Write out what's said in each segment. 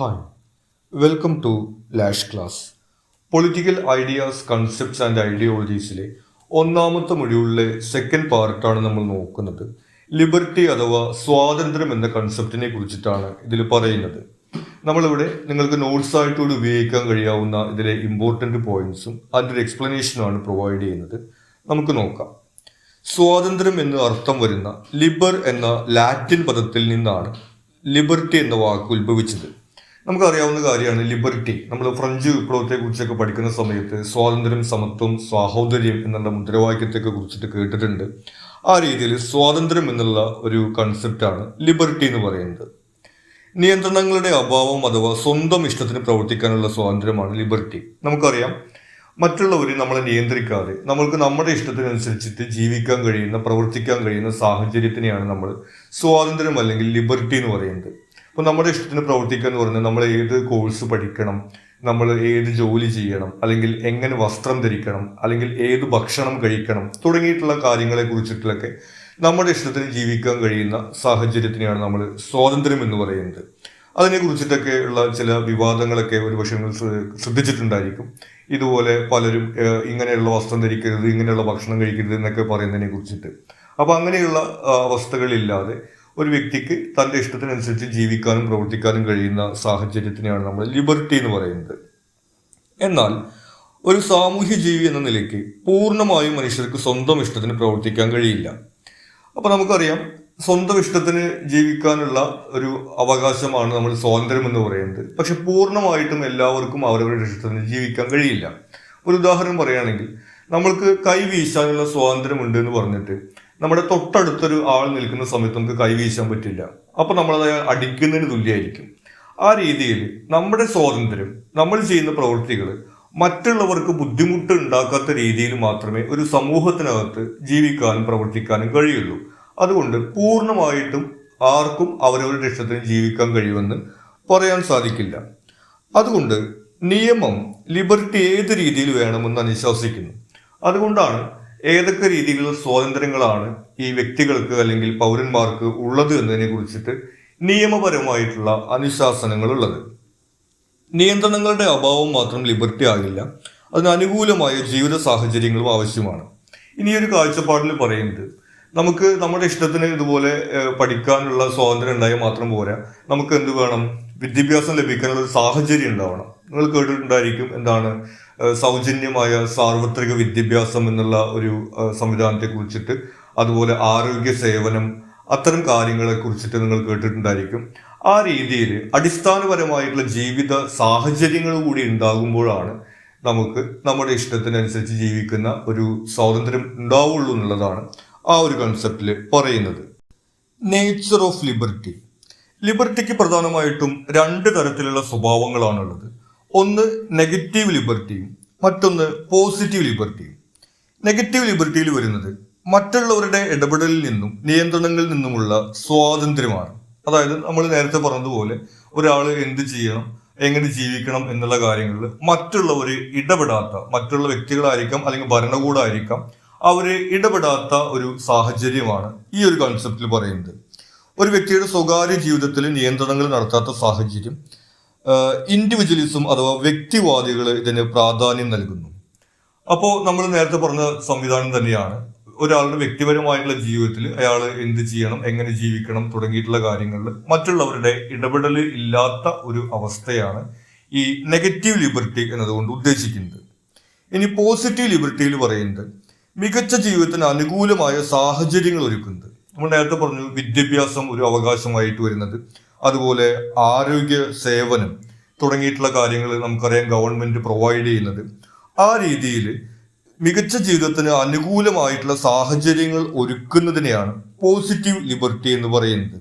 Hi, welcome to Lash Class. Political ideas concepts and ഐഡിയോളജീസിലെ ഒന്നാമത്തെ മൊഡ്യൂളിലെ സെക്കൻഡ് പാർട്ടാണ് നമ്മൾ നോക്കുന്നത്. ലിബർട്ടി അഥവാ സ്വാതന്ത്ര്യം എന്ന കൺസെപ്റ്റിനെ കുറിച്ചിട്ടാണ് ഇതിൽ പറയുന്നത്. നമ്മളിവിടെ നിങ്ങൾക്ക് നോട്ട്സ് ആയിട്ടൂടെ ഉപയോഗിക്കാൻ കഴിയാവുന്ന ഇതിലെ ഇമ്പോർട്ടൻ്റ് പോയിന്റ്സും അതിൻ്റെ ഒരു എക്സ്പ്ലനേഷനുമാണ് പ്രൊവൈഡ് ചെയ്യുന്നത്. നമുക്ക് നോക്കാം. സ്വാതന്ത്ര്യം എന്ന് അർത്ഥം വരുന്ന ലിബർ എന്ന ലാറ്റിൻ പദത്തിൽ നിന്നാണ് ലിബർട്ടി എന്ന വാക്ക് ഉത്ഭവിച്ചത്. നമുക്കറിയാവുന്ന കാര്യമാണ് ലിബർട്ടി. നമ്മൾ ഫ്രഞ്ച് വിപ്ലവത്തെ കുറിച്ചൊക്കെ പഠിക്കുന്ന സമയത്ത് സ്വാതന്ത്ര്യം, സമത്വം, സാഹോദര്യം എന്നുള്ള മുദ്രാവാക്യത്തെയൊക്കെ കുറിച്ചിട്ട് കേട്ടിട്ടുണ്ട്. ആ രീതിയിൽ സ്വാതന്ത്ര്യം എന്നുള്ള ഒരു കൺസെപ്റ്റാണ് ലിബർട്ടി എന്ന് പറയുന്നത്. നിയന്ത്രണങ്ങളുടെ അഭാവം അഥവാ സ്വന്തം ഇഷ്ടത്തിന് പ്രവർത്തിക്കാനുള്ള സ്വാതന്ത്ര്യമാണ് ലിബർട്ടി. നമുക്കറിയാം, മറ്റുള്ളവർ നമ്മളെ നിയന്ത്രിക്കാതെ നമ്മൾക്ക് നമ്മുടെ ഇഷ്ടത്തിനനുസരിച്ചിട്ട് ജീവിക്കാൻ കഴിയുന്ന, പ്രവർത്തിക്കാൻ കഴിയുന്ന സാഹചര്യത്തിനെയാണ് നമ്മൾ സ്വാതന്ത്ര്യം അല്ലെങ്കിൽ ലിബർട്ടി എന്ന് പറയുന്നത്. അപ്പോൾ നമ്മുടെ ഇഷ്ടത്തിന് പ്രവർത്തിക്കുക എന്ന് പറഞ്ഞാൽ നമ്മൾ ഏത് കോഴ്സ് പഠിക്കണം, നമ്മൾ ഏത് ജോലി ചെയ്യണം, അല്ലെങ്കിൽ എങ്ങനെ വസ്ത്രം ധരിക്കണം, അല്ലെങ്കിൽ ഏത് ഭക്ഷണം കഴിക്കണം തുടങ്ങിയിട്ടുള്ള കാര്യങ്ങളെ കുറിച്ചിട്ടുള്ളൊക്കെ നമ്മുടെ ഇഷ്ടത്തിന് ജീവിക്കാൻ കഴിയുന്ന സാഹചര്യത്തിനെയാണ് നമ്മൾ സ്വാതന്ത്ര്യം എന്ന് പറയുന്നത്. അതിനെ കുറിച്ചിട്ടൊക്കെ ഉള്ള ചില വിവാദങ്ങളൊക്കെ ഒരുപക്ഷെ നിങ്ങൾ ശ്രദ്ധിച്ചിട്ടുണ്ടായിരിക്കും. ഇതുപോലെ പലരും ഇങ്ങനെയുള്ള വസ്ത്രം ധരിക്കരുത്, ഇങ്ങനെയുള്ള ഭക്ഷണം കഴിക്കരുത് എന്നൊക്കെ പറയുന്നതിനെ കുറിച്ചിട്ട്. അപ്പോൾ അങ്ങനെയുള്ള അവസ്ഥകളില്ലാതെ ഒരു വ്യക്തിക്ക് തൻ്റെ ഇഷ്ടത്തിനനുസരിച്ച് ജീവിക്കാനും പ്രവർത്തിക്കാനും കഴിയുന്ന സാഹചര്യത്തിനെയാണ് നമ്മൾ ലിബർട്ടി എന്ന് പറയുന്നത്. എന്നാൽ ഒരു സാമൂഹ്യ ജീവി എന്ന നിലയ്ക്ക് പൂർണ്ണമായും മനുഷ്യർക്ക് സ്വന്തം ഇഷ്ടത്തിന് പ്രവർത്തിക്കാൻ കഴിയില്ല. അപ്പോൾ നമുക്കറിയാം, സ്വന്തം ഇഷ്ടത്തിന് ജീവിക്കാനുള്ള ഒരു അവകാശമാണ് നമ്മൾ സ്വാതന്ത്ര്യം എന്ന് പറയുന്നത്. പക്ഷെ പൂർണ്ണമായിട്ടും എല്ലാവർക്കും അവരവരുടെ ഇഷ്ടത്തിന് ജീവിക്കാൻ കഴിയില്ല. ഒരു ഉദാഹരണം പറയുകയാണെങ്കിൽ, നമ്മൾക്ക് കൈ വീശാനുള്ള സ്വാതന്ത്ര്യമുണ്ട് എന്ന് പറഞ്ഞിട്ട് നമ്മുടെ തൊട്ടടുത്തൊരു ആൾ നിൽക്കുന്ന സമയത്ത് നമുക്ക് കൈ വീശാൻ പറ്റില്ല. അപ്പോൾ നമ്മളത് അടിക്കുന്നതിന് തുല്യമായിരിക്കും. ആ രീതിയിൽ നമ്മുടെ സ്വാതന്ത്ര്യം, നമ്മൾ ചെയ്യുന്ന പ്രവൃത്തികൾ മറ്റുള്ളവർക്ക് ബുദ്ധിമുട്ട് ഉണ്ടാക്കാത്ത രീതിയിൽ മാത്രമേ ഒരു സമൂഹത്തിനകത്ത് ജീവിക്കാനും പ്രവർത്തിക്കാനും കഴിയുള്ളൂ. അതുകൊണ്ട് പൂർണ്ണമായിട്ടും ആർക്കും അവരവരുടെ ഇഷ്ടത്തിന് ജീവിക്കാൻ കഴിയുമെന്ന് പറയാൻ സാധിക്കില്ല. അതുകൊണ്ട് നിയമം ലിബർട്ടി ഏത് രീതിയിൽ വേണമെന്ന് അനുശാസിക്കുന്നു. അതുകൊണ്ടാണ് ഏതൊക്കെ രീതിയിലുള്ള സ്വാതന്ത്ര്യങ്ങളാണ് ഈ വ്യക്തികൾക്ക് അല്ലെങ്കിൽ പൗരന്മാർക്ക് ഉള്ളത് എന്നതിനെ കുറിച്ചിട്ട് നിയമപരമായിട്ടുള്ള അനുശാസനങ്ങൾ ഉള്ളത്. നിയന്ത്രണങ്ങളുടെ അഭാവം മാത്രം ലിബർട്ടി ആകില്ല, അതിന് അനുകൂലമായ ജീവിത സാഹചര്യങ്ങളും ആവശ്യമാണ്. ഇനിയൊരു കാഴ്ചപ്പാടിൽ പറയുന്നത്, നമുക്ക് നമ്മുടെ ഇഷ്ടത്തിന് ഇതുപോലെ പഠിക്കാനുള്ള സ്വാതന്ത്ര്യം ഉണ്ടായാൽ മാത്രം പോരാ, നമുക്ക് എന്ത് വേണം, വിദ്യാഭ്യാസം ലഭിക്കാനുള്ള ഒരു സാഹചര്യം ഉണ്ടാവണം. നിങ്ങൾ കേട്ടിട്ടുണ്ടായിരിക്കും, എന്താണ് സൗജന്യമായ സാർവത്രിക വിദ്യാഭ്യാസം എന്നുള്ള ഒരു സംവിധാനത്തെ കുറിച്ചിട്ട്. അതുപോലെ ആരോഗ്യ സേവനം, അത്തരം കാര്യങ്ങളെ കുറിച്ചിട്ട് നിങ്ങൾ കേട്ടിട്ടുണ്ടായിരിക്കും. ആ രീതിയിൽ അടിസ്ഥാനപരമായിട്ടുള്ള ജീവിത സാഹചര്യങ്ങൾ കൂടി ഉണ്ടാകുമ്പോഴാണ് നമുക്ക് നമ്മുടെ ഇഷ്ടത്തിനനുസരിച്ച് ജീവിക്കുന്ന ഒരു സ്വാതന്ത്ര്യം ഉണ്ടാവുള്ളൂ എന്നുള്ളതാണ് ആ ഒരു കൺസെപ്റ്റിൽ പറയുന്നത്. Nature of liberty. ലിബർട്ടിക്ക് പ്രധാനമായിട്ടും രണ്ട് തരത്തിലുള്ള സ്വഭാവങ്ങളാണുള്ളത്. ഒന്ന് നെഗറ്റീവ് ലിബർട്ടിയും മറ്റൊന്ന് പോസിറ്റീവ് ലിബർട്ടിയും. നെഗറ്റീവ് ലിബർട്ടിയിൽ വരുന്നത് മറ്റുള്ളവരുടെ ഇടപെടലിൽ നിന്നും നിയന്ത്രണങ്ങളിൽ നിന്നുമുള്ള സ്വാതന്ത്ര്യമാണ്. അതായത് നമ്മൾ നേരത്തെ പറഞ്ഞതുപോലെ ഒരാൾ എന്ത് ചെയ്യണം, എങ്ങനെ ജീവിക്കണം എന്നുള്ള കാര്യങ്ങളിൽ മറ്റുള്ളവർ ഇടപെടാത്ത, മറ്റുള്ള വ്യക്തികളായിരിക്കാം അല്ലെങ്കിൽ ഭരണകൂടമായിരിക്കാം, അവര് ഇടപെടാത്ത ഒരു സാഹചര്യമാണ് ഈ ഒരു കൺസെപ്റ്റിൽ പറയുന്നത്. ഒരു വ്യക്തിയുടെ സ്വകാര്യ ജീവിതത്തിൽ നിയന്ത്രണങ്ങൾ നടത്താത്ത സാഹചര്യം. ഇൻഡിവിജ്വലിസം അഥവാ വ്യക്തിവാദികൾ ഇതിന് പ്രാധാന്യം നൽകുന്നു. അപ്പോൾ നമ്മൾ നേരത്തെ പറഞ്ഞ സംവിധാനം തന്നെയാണ് ഒരാളുടെ വ്യക്തിപരമായിട്ടുള്ള ജീവിതത്തിൽ അയാൾ എന്ത് ചെയ്യണം, എങ്ങനെ ജീവിക്കണം തുടങ്ങിയിട്ടുള്ള കാര്യങ്ങളിൽ മറ്റുള്ളവരുടെ ഇടപെടൽ ഇല്ലാത്ത ഒരു അവസ്ഥയാണ് ഈ നെഗറ്റീവ് ലിബർട്ടി എന്നതുകൊണ്ട് ഉദ്ദേശിക്കുന്നത്. ഇനി പോസിറ്റീവ് ലിബർട്ടിയിൽ പറയുന്നത് മികച്ച ജീവിതത്തിന് അനുകൂലമായ സാഹചര്യങ്ങൾ ഒരുക്കുന്നത്. നമ്മൾ നേരത്തെ പറഞ്ഞു, വിദ്യാഭ്യാസം ഒരു അവകാശമായിട്ട് വരുന്നത്, അതുപോലെ ആരോഗ്യ സേവനം തുടങ്ങിയിട്ടുള്ള കാര്യങ്ങൾ നമുക്കറിയാം ഗവൺമെന്റ് പ്രൊവൈഡ് ചെയ്യുന്നത്. ആ രീതിയിൽ മികച്ച ജീവിതത്തിന് അനുകൂലമായിട്ടുള്ള സാഹചര്യങ്ങൾ ഒരുക്കുന്നതിനെയാണ് പോസിറ്റീവ് ലിബർട്ടി എന്ന് പറയുന്നത്.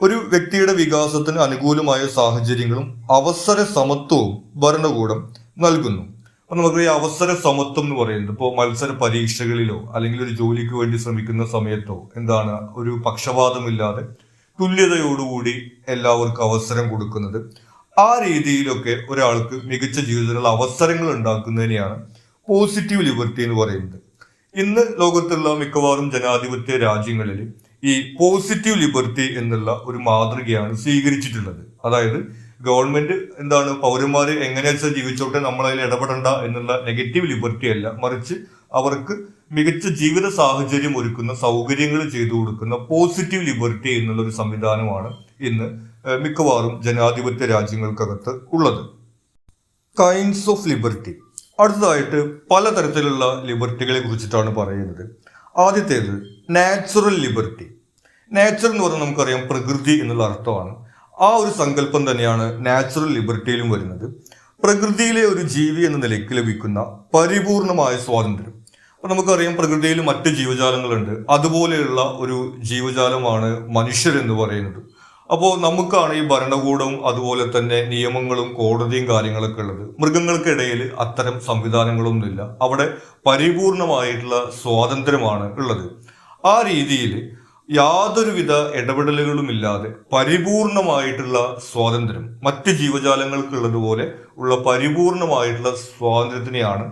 ഒരു വ്യക്തിയുടെ വികാസത്തിന് അനുകൂലമായ സാഹചര്യങ്ങളും അവസര സമത്വവും ഭരണകൂടം നൽകുന്നു. അപ്പൊ നമുക്ക് ഈ അവസര സമത്വം എന്ന് പറയുന്നത്, ഇപ്പോൾ മത്സര പരീക്ഷകളിലോ അല്ലെങ്കിൽ ഒരു ജോലിക്ക് വേണ്ടി ശ്രമിക്കുന്ന സമയത്തോ എന്താണ്, ഒരു പക്ഷപാതമില്ലാതെ തുല്യതയോടുകൂടി എല്ലാവർക്കും അവസരം കൊടുക്കുന്നത്. ആ രീതിയിലൊക്കെ ഒരാൾക്ക് മികച്ച ജീവിതത്തിലുള്ള അവസരങ്ങൾ ഉണ്ടാക്കുന്നതിനെയാണ് പോസിറ്റീവ് ലിബർട്ടി എന്ന് പറയുന്നത്. ഇന്ന് ലോകത്തുള്ള മിക്കവാറും ജനാധിപത്യ രാജ്യങ്ങളിൽ ഈ പോസിറ്റീവ് ലിബർട്ടി എന്നുള്ള ഒരു മാതൃകയാണ് സ്വീകരിച്ചിട്ടുള്ളത്. അതായത് ഗവൺമെന്റ് എന്താണ് പൗരന്മാര് എങ്ങനെയാ വെച്ചാൽ ജീവിച്ചോട്ടെ, നമ്മളതിൽ ഇടപെടണ്ട എന്നുള്ള നെഗറ്റീവ് ലിബർട്ടി അല്ല, മറിച്ച് അവർക്ക് മികച്ച ജീവിത സാഹചര്യം ഒരുക്കുന്ന സൗകര്യങ്ങൾ ചെയ്തു കൊടുക്കുന്ന പോസിറ്റീവ് ലിബർട്ടി എന്നുള്ള ഒരു സംവിധാനമാണ് ഇന്ന് മിക്കവാറും ജനാധിപത്യ രാജ്യങ്ങൾക്കകത്ത് ഉള്ളത്. Kinds of liberty. അടുത്തതായിട്ട് പലതരത്തിലുള്ള ലിബർട്ടികളെ കുറിച്ചിട്ടാണ് പറയുന്നത്. ആദ്യത്തേത് നാച്ചുറൽ ലിബർട്ടി. നാച്ചർ എന്ന് പറഞ്ഞാൽ നമുക്കറിയാം പ്രകൃതി എന്നുള്ള അർത്ഥമാണ്. ആ ഒരു സങ്കല്പം തന്നെയാണ് നാച്ചുറൽ ലിബർട്ടിയിലും വരുന്നത്. പ്രകൃതിയിലെ ഒരു ജീവി എന്ന നിലയ്ക്ക് ലഭിക്കുന്ന പരിപൂർണമായ സ്വാതന്ത്ര്യം. അപ്പൊ നമുക്കറിയാം പ്രകൃതിയിൽ മറ്റ് ജീവജാലങ്ങളുണ്ട്, അതുപോലെയുള്ള ഒരു ജീവജാലമാണ് മനുഷ്യരെന്ന് പറയുന്നത്. അപ്പോൾ നമുക്കാണ് ഈ ഭരണകൂടവും അതുപോലെ തന്നെ നിയമങ്ങളും കോടതിയും കാര്യങ്ങളൊക്കെ ഉള്ളത്. മൃഗങ്ങൾക്കിടയിൽ അത്തരം സംവിധാനങ്ങളൊന്നുമില്ല. അവിടെ പരിപൂർണമായിട്ടുള്ള സ്വാതന്ത്ര്യമാണ് ഉള്ളത്. ആ രീതിയിൽ യാതൊരുവിധ ഇടപെടലുകളും ഇല്ലാതെ പരിപൂർണമായിട്ടുള്ള സ്വാതന്ത്ര്യം മറ്റ് ജീവജാലങ്ങൾക്കുള്ളതുപോലെ ഉള്ള പരിപൂർണമായിട്ടുള്ള സ്വാതന്ത്ര്യത്തിനെയാണ്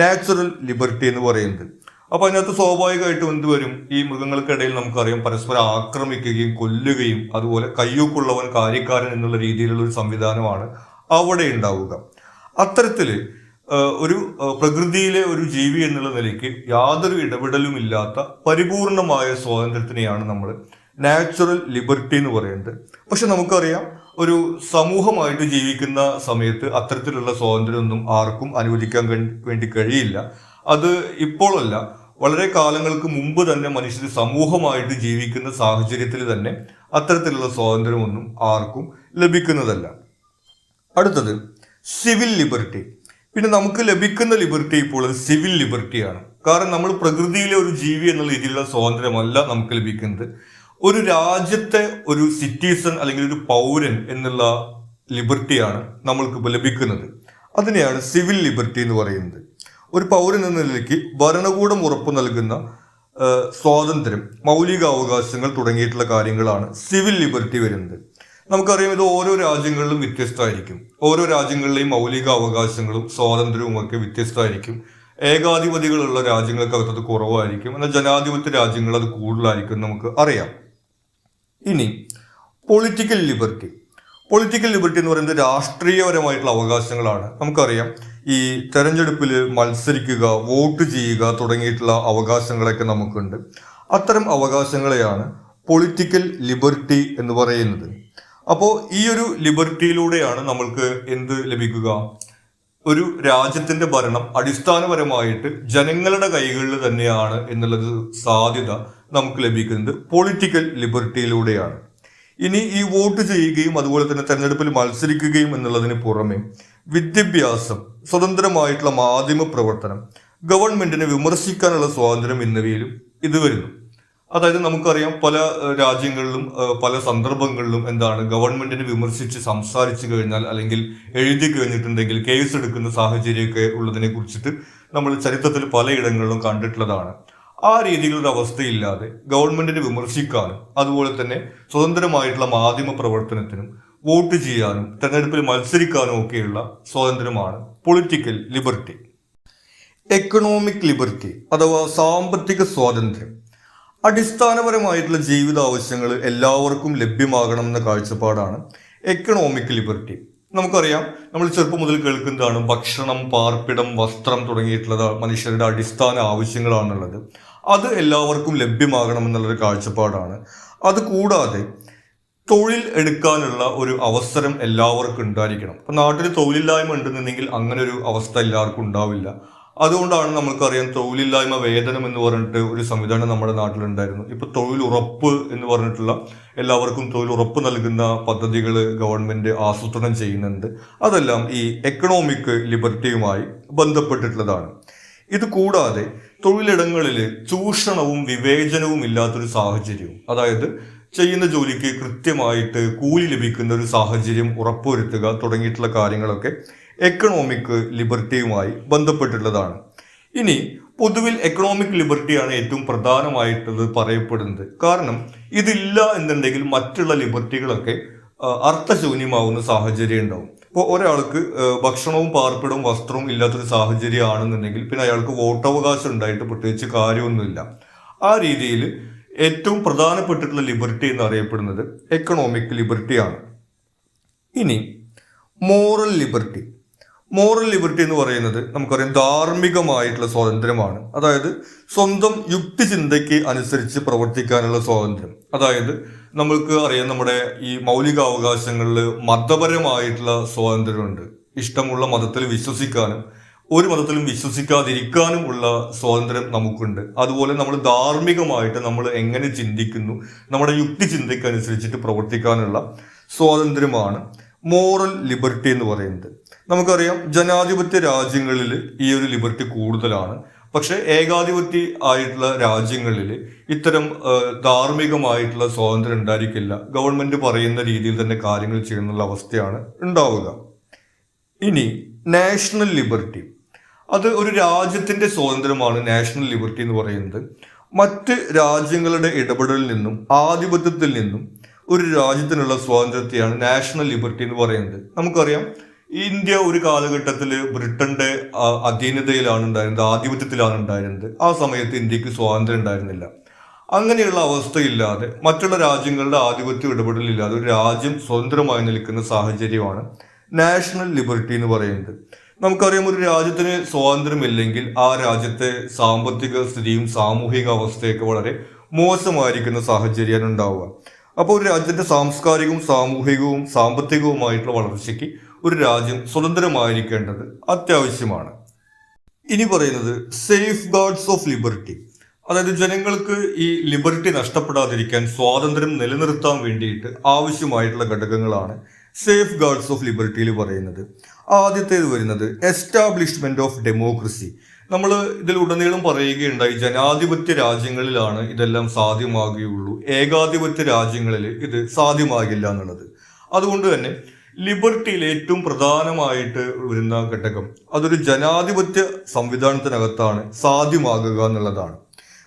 നാച്ചുറൽ ലിബർട്ടി എന്ന് പറയുന്നത്. അപ്പൊ അതിനകത്ത് സ്വാഭാവികമായിട്ടും എന്ത് വരും? ഈ മൃഗങ്ങൾക്കിടയിൽ നമുക്കറിയാം പരസ്പരം ആക്രമിക്കുകയും കൊല്ലുകയും അതുപോലെ കയ്യൂക്കുള്ളവൻ കാര്യക്കാരൻ എന്നുള്ള രീതിയിലുള്ള ഒരു സംവിധാനമാണ് അവിടെ ഉണ്ടാവുക. അത്തരത്തില് ഒരു പ്രകൃതിയിലെ ഒരു ജീവി എന്നുള്ള നിലയ്ക്ക് യാതൊരു ഇടപെടലും ഇല്ലാത്ത പരിപൂർണമായ സ്വാതന്ത്ര്യത്തിനെയാണ് നമ്മൾ നാച്ചുറൽ ലിബർട്ടി എന്ന് പറയുന്നത്. പക്ഷെ നമുക്കറിയാം ഒരു സമൂഹമായിട്ട് ജീവിക്കുന്ന സമയത്ത് അത്തരത്തിലുള്ള സ്വാതന്ത്ര്യമൊന്നും ആർക്കും അനുവദിക്കാൻ വേണ്ടി കഴിയില്ല. അത് ഇപ്പോഴല്ല, വളരെ കാലങ്ങൾക്ക് മുമ്പ് തന്നെ മനുഷ്യർ സമൂഹമായിട്ട് ജീവിക്കുന്ന സാഹചര്യത്തിൽ തന്നെ അത്തരത്തിലുള്ള സ്വാതന്ത്ര്യമൊന്നും ആർക്കും ലഭിക്കുന്നതല്ല. അടുത്തത് സിവിൽ ലിബർട്ടി. പിന്നെ നമുക്ക് ലഭിക്കുന്ന ലിബർട്ടി ഇപ്പോൾ സിവിൽ ലിബർട്ടിയാണ്. കാരണം നമ്മൾ പ്രകൃതിയിലെ ഒരു ജീവി എന്നുള്ള രീതിയിലുള്ള സ്വാതന്ത്ര്യമല്ല നമുക്ക് ലഭിക്കുന്നത്. ഒരു രാജ്യത്തെ ഒരു സിറ്റിസൺ അല്ലെങ്കിൽ ഒരു പൗരൻ എന്നുള്ള ലിബർട്ടിയാണ് നമ്മൾക്കിപ്പോൾ ലഭിക്കുന്നത്. അതിനെയാണ് സിവിൽ ലിബർട്ടി എന്ന് പറയുന്നത്. ഒരു പൗരൻ എന്ന നിലയ്ക്ക് ഭരണകൂടം ഉറപ്പു നൽകുന്ന സ്വാതന്ത്ര്യം, മൗലികാവകാശങ്ങൾ തുടങ്ങിയിട്ടുള്ള കാര്യങ്ങളാണ് സിവിൽ ലിബർട്ടി വരുന്നത്. നമുക്കറിയാം ഇത് ഓരോ രാജ്യങ്ങളിലും വ്യത്യസ്തമായിരിക്കും. ഓരോ രാജ്യങ്ങളിലെയും മൗലിക അവകാശങ്ങളും സ്വാതന്ത്ര്യവും ഒക്കെ വ്യത്യസ്തമായിരിക്കും. ഏകാധിപതികളുള്ള രാജ്യങ്ങൾക്കകത്ത് അത് കുറവായിരിക്കും, എന്നാൽ ജനാധിപത്യ രാജ്യങ്ങൾ അത് കൂടുതലായിരിക്കും നമുക്ക് അറിയാം. ഇനി പൊളിറ്റിക്കൽ ലിബർട്ടി. പൊളിറ്റിക്കൽ ലിബർട്ടി എന്ന് പറയുന്നത് രാഷ്ട്രീയപരമായിട്ടുള്ള അവകാശങ്ങളാണ്. നമുക്കറിയാം ഈ തെരഞ്ഞെടുപ്പിൽ മത്സരിക്കുക, വോട്ട് ചെയ്യുക തുടങ്ങിയിട്ടുള്ള അവകാശങ്ങളൊക്കെ നമുക്കുണ്ട്. അത്തരം അവകാശങ്ങളെയാണ് പൊളിറ്റിക്കൽ ലിബർട്ടി എന്ന് പറയുന്നത്. അപ്പോൾ ഈ ഒരു ലിബർട്ടിയിലൂടെയാണ് നമ്മൾക്ക് എന്ത് ലഭിക്കുക? ഒരു രാജ്യത്തിന്റെ ഭരണം അടിസ്ഥാനപരമായിട്ട് ജനങ്ങളുടെ കൈകളിൽ തന്നെയാണ് എന്നുള്ളത് സാധ്യത നമുക്ക് ലഭിക്കുന്നത് പൊളിറ്റിക്കൽ ലിബർട്ടിയിലൂടെയാണ്. ഇനി ഈ വോട്ട് ചെയ്യുകയും അതുപോലെ തന്നെ തെരഞ്ഞെടുപ്പിൽ മത്സരിക്കുകയും എന്നുള്ളതിന് പുറമെ വിദ്യാഭ്യാസം, സ്വതന്ത്രമായിട്ടുള്ള മാധ്യമ പ്രവർത്തനം, ഗവൺമെന്റിനെ വിമർശിക്കാനുള്ള സ്വാതന്ത്ര്യം എന്നിവയിലും ഇത് വരുന്നു. അതായത് നമുക്കറിയാം പല രാജ്യങ്ങളിലും പല സന്ദർഭങ്ങളിലും എന്താണ് ഗവൺമെന്റിനെ വിമർശിച്ച് സംസാരിച്ചു കഴിഞ്ഞാൽ അല്ലെങ്കിൽ എഴുതി കഴിഞ്ഞിട്ടുണ്ടെങ്കിൽ കേസ് എടുക്കുന്ന സാഹചര്യമൊക്കെ ഉള്ളതിനെ കുറിച്ചിട്ട് നമ്മൾ ചരിത്രത്തിൽ പലയിടങ്ങളിലും കണ്ടിട്ടുള്ളതാണ്. ആ രീതിയിലൊരു അവസ്ഥയില്ലാതെ ഗവൺമെന്റിനെ വിമർശിക്കാനും അതുപോലെ തന്നെ സ്വതന്ത്രമായിട്ടുള്ള മാധ്യമ പ്രവർത്തനത്തിനും വോട്ട് ചെയ്യാനും തെരഞ്ഞെടുപ്പിൽ മത്സരിക്കാനും ഒക്കെയുള്ള സ്വാതന്ത്ര്യമാണ് പൊളിറ്റിക്കൽ ലിബർട്ടി. എക്കണോമിക് ലിബർട്ടി അഥവാ സാമ്പത്തിക സ്വാതന്ത്ര്യം. അടിസ്ഥാനപരമായിട്ടുള്ള ജീവിത ആവശ്യങ്ങൾ എല്ലാവർക്കും ലഭ്യമാകണം എന്ന കാഴ്ചപ്പാടാണ് എക്കണോമിക് ലിബർട്ടി. നമുക്കറിയാം നമ്മൾ ചെറുപ്പം മുതൽ കേൾക്കുന്നതാണ് ഭക്ഷണം, പാർപ്പിടം, വസ്ത്രം തുടങ്ങിയിട്ടുള്ള മനുഷ്യരുടെ അടിസ്ഥാന ആവശ്യങ്ങളാണുള്ളത്. അത് എല്ലാവർക്കും ലഭ്യമാകണം എന്നുള്ളൊരു കാഴ്ചപ്പാടാണ്. അതുകൂടാതെ തൊഴിൽ എടുക്കാനുള്ള ഒരു അവസരം എല്ലാവർക്കും ഉണ്ടായിരിക്കണം. ഇപ്പം നാട്ടിൽ തൊഴിലില്ലായ്മ ഉണ്ടെന്നുണ്ടെങ്കിൽ അങ്ങനെ ഒരു അവസ്ഥ എല്ലാവർക്കും ഉണ്ടാവില്ല. അതുകൊണ്ടാണ് നമുക്കറിയാം തൊഴിലില്ലായ്മ വേതനം എന്ന് പറഞ്ഞിട്ട് ഒരു സംവിധാനം നമ്മുടെ നാട്ടിലുണ്ടായിരുന്നു. ഇപ്പൊ തൊഴിലുറപ്പ് എന്ന് പറഞ്ഞിട്ടുള്ള എല്ലാവർക്കും തൊഴിലുറപ്പ് നൽകുന്ന പദ്ധതികൾ ഗവൺമെന്റ് ആസൂത്രണം ചെയ്യുന്നുണ്ട്. അതെല്ലാം ഈ എക്കണോമിക് ലിബർട്ടിയുമായി ബന്ധപ്പെട്ടിട്ടുള്ളതാണ്. ഇത് കൂടാതെ തൊഴിലിടങ്ങളിൽ ചൂഷണവും വിവേചനവും ഇല്ലാത്തൊരു സാഹചര്യവും, അതായത് ചെയ്യുന്ന ജോലിക്ക് കൃത്യമായിട്ട് കൂലി ലഭിക്കുന്ന ഒരു സാഹചര്യം ഉറപ്പുവരുത്തുക തുടങ്ങിയിട്ടുള്ള കാര്യങ്ങളൊക്കെ എക്കണോമിക് ലിബർട്ടിയുമായി ബന്ധപ്പെട്ടിട്ടുള്ളതാണ്. ഇനി പൊതുവിൽ എക്കണോമിക് ലിബർട്ടിയാണ് ഏറ്റവും പ്രധാനമായിട്ടുള്ളത് പറയപ്പെടുന്നത്. കാരണം ഇതില്ല എന്നുണ്ടെങ്കിൽ മറ്റുള്ള ലിബർട്ടികളൊക്കെ അർത്ഥശൂന്യമാവുന്ന സാഹചര്യം ഉണ്ടാവും. ഇപ്പോൾ ഒരാൾക്ക് ഭക്ഷണവും പാർപ്പിടവും വസ്ത്രവും ഇല്ലാത്തൊരു സാഹചര്യം ആണെന്നുണ്ടെങ്കിൽ പിന്നെ അയാൾക്ക് വോട്ടവകാശം ഉണ്ടായിട്ട് പ്രത്യേകിച്ച് കാര്യമൊന്നുമില്ല. ആ രീതിയിൽ ഏറ്റവും പ്രധാനപ്പെട്ടിട്ടുള്ള ലിബർട്ടി എന്ന് അറിയപ്പെടുന്നത് എക്കണോമിക് ലിബർട്ടിയാണ്. ഇനി മോറൽ ലിബർട്ടി. മോറൽ ലിബർട്ടി എന്ന് പറയുന്നത് നമുക്കറിയാം ധാർമ്മികമായിട്ടുള്ള സ്വാതന്ത്ര്യമാണ്. അതായത് സ്വന്തം യുക്തിചിന്തയ്ക്ക് അനുസരിച്ച് പ്രവർത്തിക്കാനുള്ള സ്വാതന്ത്ര്യം. അതായത് നമ്മൾക്ക് അറിയാം, നമ്മുടെ ഈ മൗലികാവകാശങ്ങളിൽ മതപരമായിട്ടുള്ള സ്വാതന്ത്ര്യമുണ്ട്. ഇഷ്ടമുള്ള മതത്തിൽ വിശ്വസിക്കാനും ഒരു മതത്തിലും വിശ്വസിക്കാതിരിക്കാനും ഉള്ള സ്വാതന്ത്ര്യം നമുക്കുണ്ട്. അതുപോലെ നമ്മൾ ധാർമ്മികമായിട്ട് നമ്മൾ എങ്ങനെ ചിന്തിക്കുന്നു, നമ്മുടെ യുക്തി ചിന്തയ്ക്ക് അനുസരിച്ചിട്ട് പ്രവർത്തിക്കാനുള്ള സ്വാതന്ത്ര്യമാണ് മോറൽ ലിബർട്ടി എന്ന് പറയുന്നത്. നമുക്കറിയാം ജനാധിപത്യ രാജ്യങ്ങളിൽ ഈ ഒരു ലിബർട്ടി കൂടുതലാണ്. പക്ഷെ ഏകാധിപത്യ ആയിട്ടുള്ള രാജ്യങ്ങളിൽ ഇത്തരം ധാർമ്മികമായിട്ടുള്ള സ്വാതന്ത്ര്യം ഉണ്ടായിരിക്കില്ല. ഗവൺമെന്റ് പറയുന്ന രീതിയിൽ തന്നെ കാര്യങ്ങൾ ചെയ്യുന്നുള്ള അവസ്ഥയാണ് ഉണ്ടാവുക. ഇനി നാഷണൽ ലിബർട്ടി, അത് ഒരു രാജ്യത്തിന്റെ സ്വാതന്ത്ര്യമാണ് നാഷണൽ ലിബർട്ടി എന്ന് പറയുന്നത്. മറ്റ് രാജ്യങ്ങളുടെ ഇടപെടലിൽ നിന്നും ആധിപത്യത്തിൽ നിന്നും ഒരു രാജ്യത്തിനുള്ള സ്വാതന്ത്ര്യത്തെയാണ് നാഷണൽ ലിബർട്ടി എന്ന് പറയുന്നത്. നമുക്കറിയാം ഇന്ത്യ ഒരു കാലഘട്ടത്തിൽ ബ്രിട്ടന്റെ അധീനതയിലാണ് ഉണ്ടായിരുന്നത്, ആധിപത്യത്തിലാണ് ഉണ്ടായിരുന്നത്. ആ സമയത്ത് ഇന്ത്യക്ക് സ്വാതന്ത്ര്യം ഉണ്ടായിരുന്നില്ല. അങ്ങനെയുള്ള അവസ്ഥയില്ലാതെ മറ്റുള്ള രാജ്യങ്ങളുടെ ആധിപത്യ ഇടപെടലില്ലാതെ ഒരു രാജ്യം സ്വതന്ത്രമായി നിൽക്കുന്ന സാഹചര്യമാണ് നാഷണൽ ലിബർട്ടി എന്ന് പറയുന്നത്. നമുക്കറിയാം ഒരു രാജ്യത്തിന് സ്വാതന്ത്ര്യമില്ലെങ്കിൽ ആ രാജ്യത്തെ സാമ്പത്തിക സ്ഥിതിയും സാമൂഹിക അവസ്ഥയൊക്കെ വളരെ മോശമായിരിക്കുന്ന സാഹചര്യമാണ് ഉണ്ടാവുക. അപ്പോൾ ഒരു രാജ്യത്തിന്റെ സാംസ്കാരികവും സാമൂഹികവും സാമ്പത്തികവുമായിട്ടുള്ള വളർച്ചയ്ക്ക് ഒരു രാജ്യം സ്വതന്ത്രമായിരിക്കേണ്ടത് അത്യാവശ്യമാണ്. ഇനി പറയുന്നത് സേഫ് ഗാർഡ്സ് ഓഫ് ലിബർട്ടി. അതായത് ജനങ്ങൾക്ക് ഈ ലിബർട്ടി നഷ്ടപ്പെടാതിരിക്കാൻ, സ്വാതന്ത്ര്യം നിലനിർത്താൻ വേണ്ടിയിട്ട് ആവശ്യമായിട്ടുള്ള ഘടകങ്ങളാണ് സേഫ് ഗാർഡ്സ് ഓഫ് ലിബർട്ടിയിൽ പറയുന്നത്. ആദ്യത്തേത് വരുന്നത് എസ്റ്റാബ്ലിഷ്മെന്റ് ഓഫ് ഡെമോക്രസി. നമ്മൾ ഇതിൽ ഉടനീളം പറയുകയുണ്ടായി ജനാധിപത്യ രാജ്യങ്ങളിലാണ് ഇതെല്ലാം സാധ്യമാകുകയുള്ളൂ, ഏകാധിപത്യ രാജ്യങ്ങളിൽ ഇത് സാധ്യമാകില്ല എന്നുള്ളത്. അതുകൊണ്ട് തന്നെ ലിബർട്ടിയിൽ ഏറ്റവും പ്രധാനമായിട്ട് വരുന്ന ഘടകം അതൊരു ജനാധിപത്യ സംവിധാനത്തിനകത്താണ് സാധ്യമാകുക എന്നുള്ളതാണ്.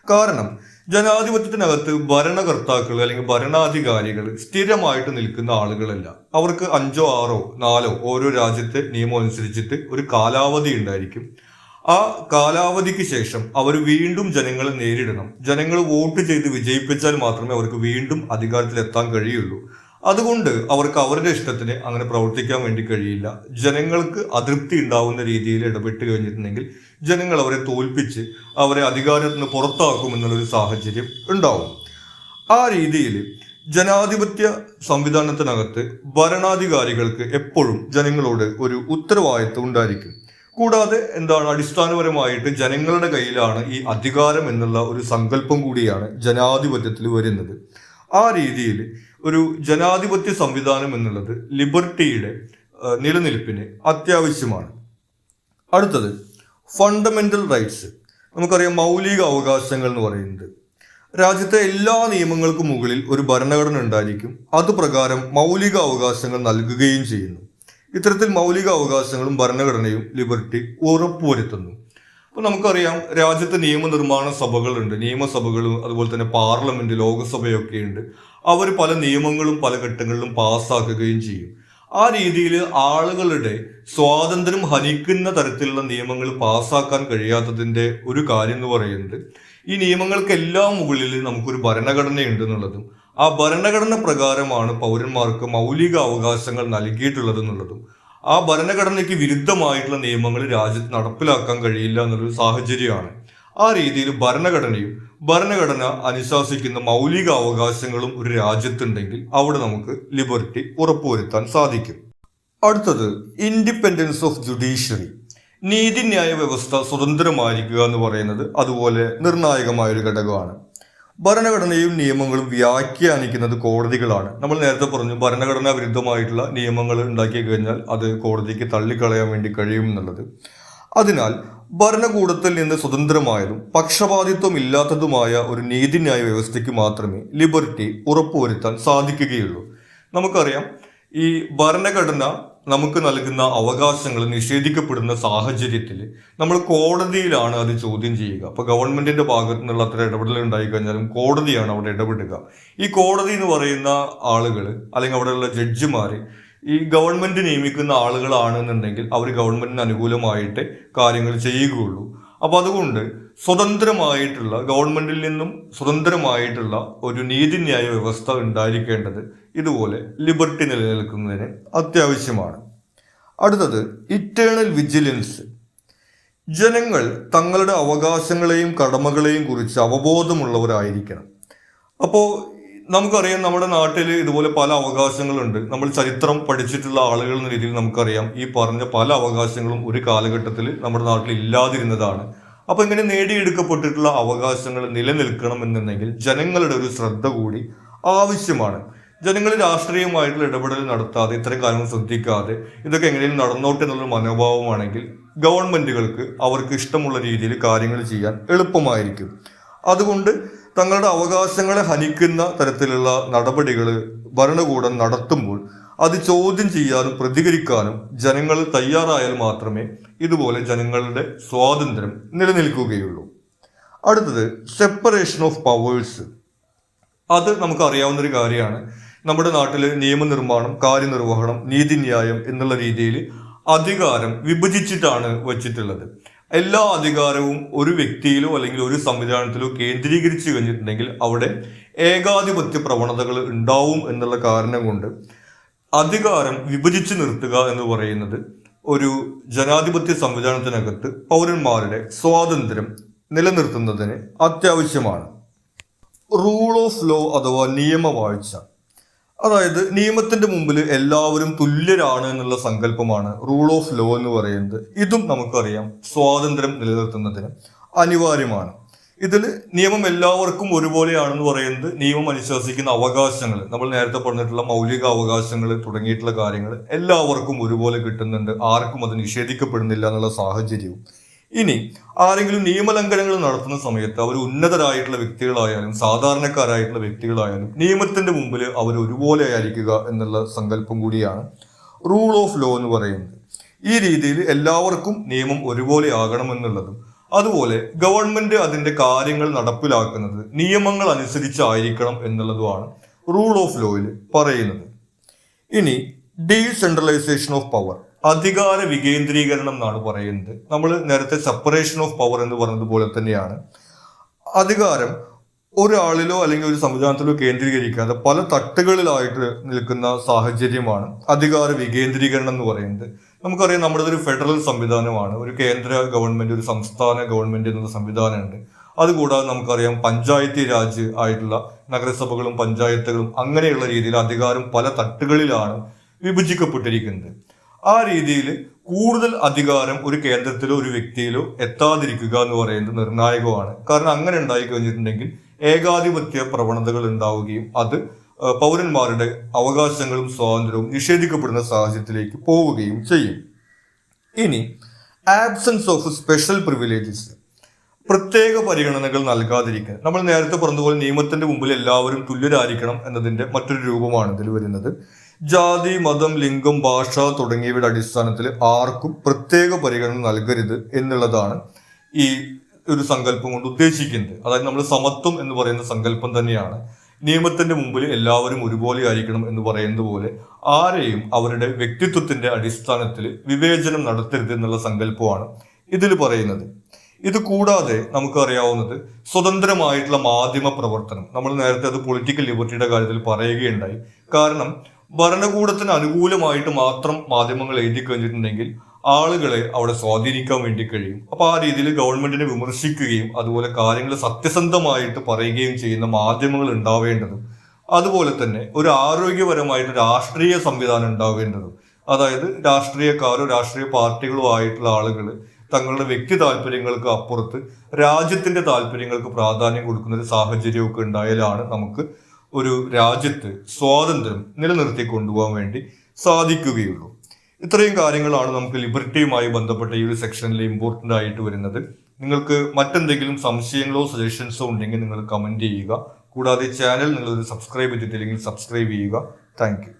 കാരണം ജനാധിപത്യത്തിനകത്ത് ഭരണകർത്താക്കൾ അല്ലെങ്കിൽ ഭരണാധികാരികൾ സ്ഥിരമായിട്ട് നിൽക്കുന്ന ആളുകളല്ല. അവർക്ക് 5, 6, 4 ഓരോ രാജ്യത്തെ നിയമം അനുസരിച്ചിട്ട് ഒരു കാലാവധി ഉണ്ടായിരിക്കും. ആ കാലാവധിക്ക് ശേഷം അവർ വീണ്ടും ജനങ്ങളെ നേരിടണം. ജനങ്ങൾ വോട്ട് ചെയ്ത് വിജയിപ്പിച്ചാൽ മാത്രമേ അവർക്ക് വീണ്ടും അധികാരത്തിൽ എത്താൻ കഴിയുള്ളൂ. അതുകൊണ്ട് അവർക്ക് അവരുടെ ഇഷ്ടത്തിന് അങ്ങനെ പ്രവർത്തിക്കാൻ വേണ്ടി കഴിയില്ല. ജനങ്ങൾക്ക് അതൃപ്തി ഉണ്ടാവുന്ന രീതിയിൽ ഇടപെട്ട് കഴിഞ്ഞിട്ടുണ്ടെങ്കിൽ ജനങ്ങൾ അവരെ തോൽപ്പിച്ച് അവരെ അധികാരത്തിൽ നിന്ന് പുറത്താക്കും എന്നുള്ളൊരു സാഹചര്യം ഉണ്ടാവും. ആ രീതിയിൽ ജനാധിപത്യ സംവിധാനത്തിനകത്ത് ഭരണാധികാരികൾക്ക് എപ്പോഴും ജനങ്ങളോട് ഒരു ഉത്തരവാദിത്വം ഉണ്ടായിരിക്കും. കൂടാതെ അടിസ്ഥാനപരമായിട്ട് ജനങ്ങളുടെ കയ്യിലാണ് ഈ അധികാരം എന്നുള്ള ഒരു സങ്കല്പം കൂടിയാണ് ജനാധിപത്യത്തിൽ വരുന്നത്. ആ രീതിയിൽ ഒരു ജനാധിപത്യ സംവിധാനം എന്നുള്ളത് ലിബർട്ടിയുടെ നിലനിൽപ്പിന് അത്യാവശ്യമാണ്. അടുത്തത് ഫണ്ടമെന്റൽ റൈറ്റ്സ്. നമുക്കറിയാം മൗലിക അവകാശങ്ങൾ എന്ന് പറയുന്നത് രാജ്യത്തെ എല്ലാ നിയമങ്ങൾക്കും മുകളിൽ ഒരു ഭരണഘടന ഉണ്ടായിരിക്കും. അതുപ്രകാരം മൗലിക അവകാശങ്ങൾ നൽകുകയും ചെയ്യുന്നു. ഇത്തരത്തിൽ മൗലിക അവകാശങ്ങളും ഭരണഘടനയും ലിബർട്ടി ഉറപ്പുവരുത്തുന്നു. അപ്പോൾ നമുക്കറിയാം രാജ്യത്ത് നിയമനിർമ്മാണ സഭകളുണ്ട്, നിയമസഭകളും അതുപോലെ തന്നെ പാർലമെന്റ്, ലോകസഭയൊക്കെ ഉണ്ട്. അവർ പല നിയമങ്ങളും പല ഘട്ടങ്ങളിലും പാസ്സാക്കുകയും ചെയ്യും. ആ രീതിയിൽ ആളുകളുടെ സ്വാതന്ത്ര്യം ഹനിക്കുന്ന തരത്തിലുള്ള നിയമങ്ങൾ പാസ്സാക്കാൻ കഴിയാത്തതിന്റെ ഒരു കാര്യം എന്ന് പറയുന്നത് ഈ നിയമങ്ങൾക്കെല്ലാം മുകളിൽ നമുക്കൊരു ഭരണഘടനയുണ്ട് എന്നുള്ളതും ആ ഭരണഘടന പ്രകാരമാണ് പൗരന്മാർക്ക് മൗലിക അവകാശങ്ങൾ നൽകിയിട്ടുള്ളത് എന്നുള്ളതും ആ ഭരണഘടനയ്ക്ക് വിരുദ്ധമായിട്ടുള്ള നിയമങ്ങൾ രാജ്യത്ത് നടപ്പിലാക്കാൻ കഴിയില്ല എന്നുള്ളൊരു സാഹചര്യമാണ്. ആ രീതിയിൽ ഭരണഘടന അനുശാസിക്കുന്ന മൗലിക അവകാശങ്ങളും ഒരു രാജ്യത്തുണ്ടെങ്കിൽ അവിടെ നമുക്ക് ലിബർട്ടി ഉറപ്പുവരുത്താൻ സാധിക്കും. അടുത്തത് ഇൻഡിപെൻഡൻസ് ഓഫ് ജുഡീഷ്യറി. നീതിന്യായ വ്യവസ്ഥ സ്വതന്ത്രമായിരിക്കുക എന്ന് പറയുന്നത് അതുപോലെ നിർണായകമായൊരു ഘടകമാണ്. ഭരണഘടനയും നിയമങ്ങളും വ്യാഖ്യാനിക്കുന്നത് കോടതികളാണ്. നമ്മൾ നേരത്തെ പറഞ്ഞു ഭരണഘടനാ വിരുദ്ധമായിട്ടുള്ള നിയമങ്ങൾ ഉണ്ടാക്കി കഴിഞ്ഞാൽ അത് കോടതിക്ക് തള്ളിക്കളയാൻ വേണ്ടി കഴിയും എന്നുള്ളത്. അതിനാൽ ഭരണകൂടത്തിൽ നിന്ന് സ്വതന്ത്രമായതും പക്ഷപാതിത്വം ഇല്ലാത്തതുമായ ഒരു നീതിന്യായ വ്യവസ്ഥയ്ക്ക് മാത്രമേ ലിബർട്ടി ഉറപ്പുവരുത്താൻ സാധിക്കുകയുള്ളൂ. നമുക്കറിയാം ഈ ഭരണഘടന നമുക്ക് നൽകുന്ന അവകാശങ്ങൾ നിഷേധിക്കപ്പെടുന്ന സാഹചര്യത്തിൽ നമ്മൾ കോടതിയിലാണ് അത് ചോദ്യം ചെയ്യുക. അപ്പോൾ ഗവൺമെന്റിന്റെ ഭാഗത്തു നിന്നുള്ള അത്ര ഇടപെടൽ ഉണ്ടായി കഴിഞ്ഞാലും കോടതിയാണ് അവിടെ ഇടപെടുക. ഈ കോടതി എന്ന് പറയുന്ന ആളുകൾ അല്ലെങ്കിൽ അവിടെയുള്ള ജഡ്ജിമാർ ഈ ഗവൺമെന്റ് നിയമിക്കുന്ന ആളുകളാണെന്നുണ്ടെങ്കിൽ അവർ ഗവൺമെന്റിന് അനുകൂലമായിട്ട് കാര്യങ്ങൾ ചെയ്യുകയുള്ളൂ. അപ്പൊ അതുകൊണ്ട് സ്വതന്ത്രമായിട്ടുള്ള ഗവൺമെന്റിൽ നിന്നും സ്വതന്ത്രമായിട്ടുള്ള ഒരു നീതിന്യായ വ്യവസ്ഥ ഉണ്ടായിരിക്കേണ്ടത് ഇതുപോലെ ലിബർട്ടി നിലനിൽക്കുന്നതിന് അത്യാവശ്യമാണ്. അടുത്തത് ഇറ്റേണൽ വിജിലൻസ്. ജനങ്ങൾ തങ്ങളുടെ അവകാശങ്ങളെയും കടമകളെയും കുറിച്ച് അവബോധമുള്ളവരായിരിക്കണം. അപ്പോൾ നമുക്കറിയാം നമ്മുടെ നാട്ടിൽ ഇതുപോലെ പല അവകാശങ്ങളുണ്ട്. നമ്മൾ ചരിത്രം പഠിച്ചിട്ടുള്ള ആളുകൾ എന്ന രീതിയിൽ നമുക്കറിയാം ഈ പറഞ്ഞ പല അവകാശങ്ങളും ഒരു കാലഘട്ടത്തിൽ നമ്മുടെ നാട്ടിൽ ഇല്ലാതിരുന്നതാണ്. അപ്പോൾ ഇങ്ങനെ നേടിയെടുക്കപ്പെട്ടിട്ടുള്ള അവകാശങ്ങൾ നിലനിൽക്കണം എന്നുണ്ടെങ്കിൽ ജനങ്ങളുടെ ഒരു ശ്രദ്ധ കൂടി ആവശ്യമാണ്. ജനങ്ങൾ രാഷ്ട്രീയമായിട്ടുള്ള ഇടപെടൽ നടത്താതെ ഇത്തരം കാര്യങ്ങൾ ശ്രദ്ധിക്കാതെ ഇതൊക്കെ എങ്ങനെയും നടന്നോട്ടെ എന്നുള്ളൊരു മനോഭാവമാണെങ്കിൽ ഗവൺമെന്റുകൾക്ക് അവർക്ക് ഇഷ്ടമുള്ള രീതിയിൽ കാര്യങ്ങൾ ചെയ്യാൻ എളുപ്പമായിരിക്കും. അതുകൊണ്ട് തങ്ങളുടെ അവകാശങ്ങളെ ഹനിക്കുന്ന തരത്തിലുള്ള നടപടികൾ ഭരണകൂടം നടത്തുമ്പോൾ അത് ചോദ്യം ചെയ്യാനും പ്രതികരിക്കാനും ജനങ്ങൾ തയ്യാറായാൽ മാത്രമേ ഇതുപോലെ ജനങ്ങളുടെ സ്വാതന്ത്ര്യം നിലനിൽക്കുകയുള്ളൂ. അടുത്തത് സെപ്പറേഷൻ ഓഫ് പവേഴ്സ്. അത് നമുക്ക് അറിയാവുന്നൊരു കാര്യമാണ്. നമ്മുടെ നാട്ടിൽ നിയമനിർമ്മാണം, കാര്യനിർവഹണം, നീതിന്യായം എന്നുള്ള രീതിയിൽ അധികാരം വിഭജിച്ചിട്ടാണ് വച്ചിട്ടുള്ളത്. എല്ലാ അധികാരവും ഒരു വ്യക്തിയിലോ അല്ലെങ്കിൽ ഒരു സംവിധാനത്തിലോ കേന്ദ്രീകരിച്ചു കഴിഞ്ഞിട്ടുണ്ടെങ്കിൽ അവിടെ ഏകാധിപത്യ പ്രവണതകൾ ഉണ്ടാവും എന്നുള്ള കാരണം കൊണ്ട് അധികാരം വിഭജിച്ചു നിർത്തുക എന്ന് പറയുന്നത് ഒരു ജനാധിപത്യ സംവിധാനത്തിനകത്ത് പൗരന്മാരുടെ സ്വാതന്ത്ര്യം നിലനിർത്തുന്നതിന് അത്യാവശ്യമാണ്. റൂൾ ഓഫ് ലോ അഥവാ നിയമവാഴ്ച. അതായത് നിയമത്തിന്റെ മുമ്പിൽ എല്ലാവരും തുല്യരാണ് എന്നുള്ള സങ്കല്പമാണ് റൂൾ ഓഫ് ലോ എന്ന് പറയുന്നത്. ഇതും നമുക്കറിയാം സ്വാതന്ത്ര്യം നിലനിർത്തുന്നതിന് അനിവാര്യമാണ്. ഇതിൽ നിയമം എല്ലാവർക്കും ഒരുപോലെയാണെന്ന് പറയുന്നത് നിയമം അനുശാസിക്കുന്ന അവകാശങ്ങൾ, നമ്മൾ നേരത്തെ പറഞ്ഞിട്ടുള്ള മൗലിക അവകാശങ്ങൾ തുടങ്ങിയിട്ടുള്ള കാര്യങ്ങൾ എല്ലാവർക്കും ഒരുപോലെ കിട്ടുന്നുണ്ട്, ആർക്കും അത് നിഷേധിക്കപ്പെടുന്നില്ല എന്നുള്ള സാഹചര്യവും. ഇനി ആരെങ്കിലും നിയമലംഘനങ്ങൾ നടത്തുന്ന സമയത്ത് അവർ ഉന്നതരായിട്ടുള്ള വ്യക്തികളായാലും സാധാരണക്കാരായിട്ടുള്ള വ്യക്തികളായാലും നിയമത്തിന്റെ മുമ്പിൽ അവർ ഒരുപോലെ ആയിരിക്കുക എന്നുള്ള സങ്കല്പം കൂടിയാണ് റൂൾ ഓഫ് ലോ എന്ന് പറയുന്നത്. ഈ രീതിയിൽ എല്ലാവർക്കും നിയമം ഒരുപോലെ ആകണമെന്നുള്ളതും അതുപോലെ ഗവൺമെന്റ് അതിന്റെ കാര്യങ്ങൾ നടപ്പിലാക്കുന്നത് നിയമങ്ങൾ അനുസരിച്ചായിരിക്കണം എന്നുള്ളതുമാണ് റൂൾ ഓഫ് ലോയിൽ പറയുന്നത്. ഇനി ഡീസെൻട്രലൈസേഷൻ ഓഫ് പവർ, അധികാര വികേന്ദ്രീകരണം എന്നാണ് പറയുന്നത്. നമ്മൾ നേരത്തെ സെപ്പറേഷൻ ഓഫ് പവർ എന്ന് പറഞ്ഞതുപോലെ തന്നെയാണ് അധികാരം ഒരാളിലോ അല്ലെങ്കിൽ ഒരു സംവിധാനത്തിലോ കേന്ദ്രീകരിക്കാതെ പല തട്ടുകളിലായിട്ട് നിൽക്കുന്ന സാഹചര്യമാണ് അധികാര വികേന്ദ്രീകരണം എന്ന് പറയുന്നത്. നമുക്കറിയാം നമ്മുടെ ഒരു ഫെഡറൽ സംവിധാനമാണ്, ഒരു കേന്ദ്ര ഗവൺമെന്റ്, ഒരു സംസ്ഥാന ഗവൺമെന്റ് എന്നുള്ള സംവിധാനമുണ്ട്. അതുകൂടാതെ നമുക്കറിയാം പഞ്ചായത്തി രാജ് ആയിട്ടുള്ള നഗരസഭകളും പഞ്ചായത്തുകളും അങ്ങനെയുള്ള രീതിയിൽ അധികാരം പല തട്ടുകളിലാണ് വിഭജിക്കപ്പെട്ടിരിക്കുന്നത്. ആ രീതിയിൽ കൂടുതൽ അധികാരം ഒരു കേന്ദ്രത്തിലോ ഒരു വ്യക്തിയിലോ എത്താതിരിക്കുക എന്ന് പറയുന്നത് നിർണായകമാണ്. കാരണം അങ്ങനെ ഉണ്ടായി കഴിഞ്ഞിട്ടുണ്ടെങ്കിൽ ഏകാധിപത്യ പ്രവണതകൾ ഉണ്ടാവുകയും അത് പൗരന്മാരുടെ അവകാശങ്ങളും സ്വാതന്ത്ര്യവും നിഷേധിക്കപ്പെടുന്ന സാഹചര്യത്തിലേക്ക് പോവുകയും ചെയ്യും. ഇനി ആബ്സെൻസ് ഓഫ് സ്പെഷ്യൽ പ്രിവിലേജസ്, പ്രത്യേക പരിഗണനകൾ നൽകാതിരിക്കുക. നമ്മൾ നേരത്തെ പറഞ്ഞതുപോലെ നിയമത്തിന്റെ മുമ്പിൽ എല്ലാവരും തുല്യരായിരിക്കണം എന്നതിന്റെ മറ്റൊരു രൂപമാണ് ഇതിൽ വരുന്നത്. ജാതി, മതം, ലിംഗം, ഭാഷ തുടങ്ങിയവയുടെ അടിസ്ഥാനത്തിൽ ആർക്കും പ്രത്യേക പരിഗണന നൽകരുത് എന്നുള്ളതാണ് ഈ ഒരു സങ്കല്പം കൊണ്ട് ഉദ്ദേശിക്കുന്നത്. അതായത് നമ്മൾ സമത്വം എന്ന് പറയുന്ന സങ്കല്പം തന്നെയാണ് നിയമത്തിന്റെ മുമ്പിൽ എല്ലാവരും ഒരുപോലെ ആയിരിക്കണം എന്ന് പറയുന്നത് പോലെ ആരെയും അവരുടെ വ്യക്തിത്വത്തിന്റെ അടിസ്ഥാനത്തിൽ വിവേചനം നടത്തരുത് എന്നുള്ള സങ്കല്പമാണ് ഇതിൽ പറയുന്നത്. ഇത് കൂടാതെ നമുക്കറിയാവുന്നത് സ്വതന്ത്രമായിട്ടുള്ള മാധ്യമ പ്രവർത്തനം. നമ്മൾ നേരത്തെ അത് പൊളിറ്റിക്കൽ ലിബർട്ടിയുടെ കാര്യത്തിൽ പറയുകയുണ്ടായി. കാരണം ഭരണകൂടത്തിന് അനുകൂലമായിട്ട് മാത്രം മാധ്യമങ്ങൾ എഴുതി കഴിഞ്ഞിട്ടുണ്ടെങ്കിൽ ആളുകളെ അവിടെ സ്വാധീനിക്കാൻ വേണ്ടി കഴിയും. അപ്പൊ ആ രീതിയിൽ ഗവൺമെന്റിനെ വിമർശിക്കുകയും അതുപോലെ കാര്യങ്ങൾ സത്യസന്ധമായിട്ട് പറയുകയും ചെയ്യുന്ന മാധ്യമങ്ങൾ ഉണ്ടാവേണ്ടതും അതുപോലെ തന്നെ ഒരു ആരോഗ്യപരമായിട്ട് രാഷ്ട്രീയ സംവിധാനം ഉണ്ടാവേണ്ടതും, അതായത് രാഷ്ട്രീയക്കാരോ രാഷ്ട്രീയ പാർട്ടികളോ ആയിട്ടുള്ള ആളുകൾ തങ്ങളുടെ വ്യക്തി താല്പര്യങ്ങൾക്ക് അപ്പുറത്ത് രാജ്യത്തിന്റെ താല്പര്യങ്ങൾക്ക് പ്രാധാന്യം കൊടുക്കുന്ന ഒരു സാഹചര്യമൊക്കെ ഉണ്ടായാലാണ് നമുക്ക് ഒരു രാജ്യത്ത് സ്വാതന്ത്ര്യം നിലനിർത്തി കൊണ്ടുപോകാൻ വേണ്ടി സാധിക്കുകയുള്ളൂ. ഇത്രയും കാര്യങ്ങളാണ് നമുക്ക് ലിബർട്ടിയുമായി ബന്ധപ്പെട്ട ഈ ഒരു സെക്ഷനിൽ ഇമ്പോർട്ടൻ്റ് ആയിട്ട് വരുന്നത്. നിങ്ങൾക്ക് മറ്റെന്തെങ്കിലും സംശയങ്ങളോ സജഷൻസോ ഉണ്ടെങ്കിൽ നിങ്ങൾ കമൻറ്റ് ചെയ്യുക. കൂടാതെ ചാനൽ നിങ്ങൾ സബ്സ്ക്രൈബ് ചെയ്തിട്ടില്ലെങ്കിൽ സബ്സ്ക്രൈബ് ചെയ്യുക. Thank you.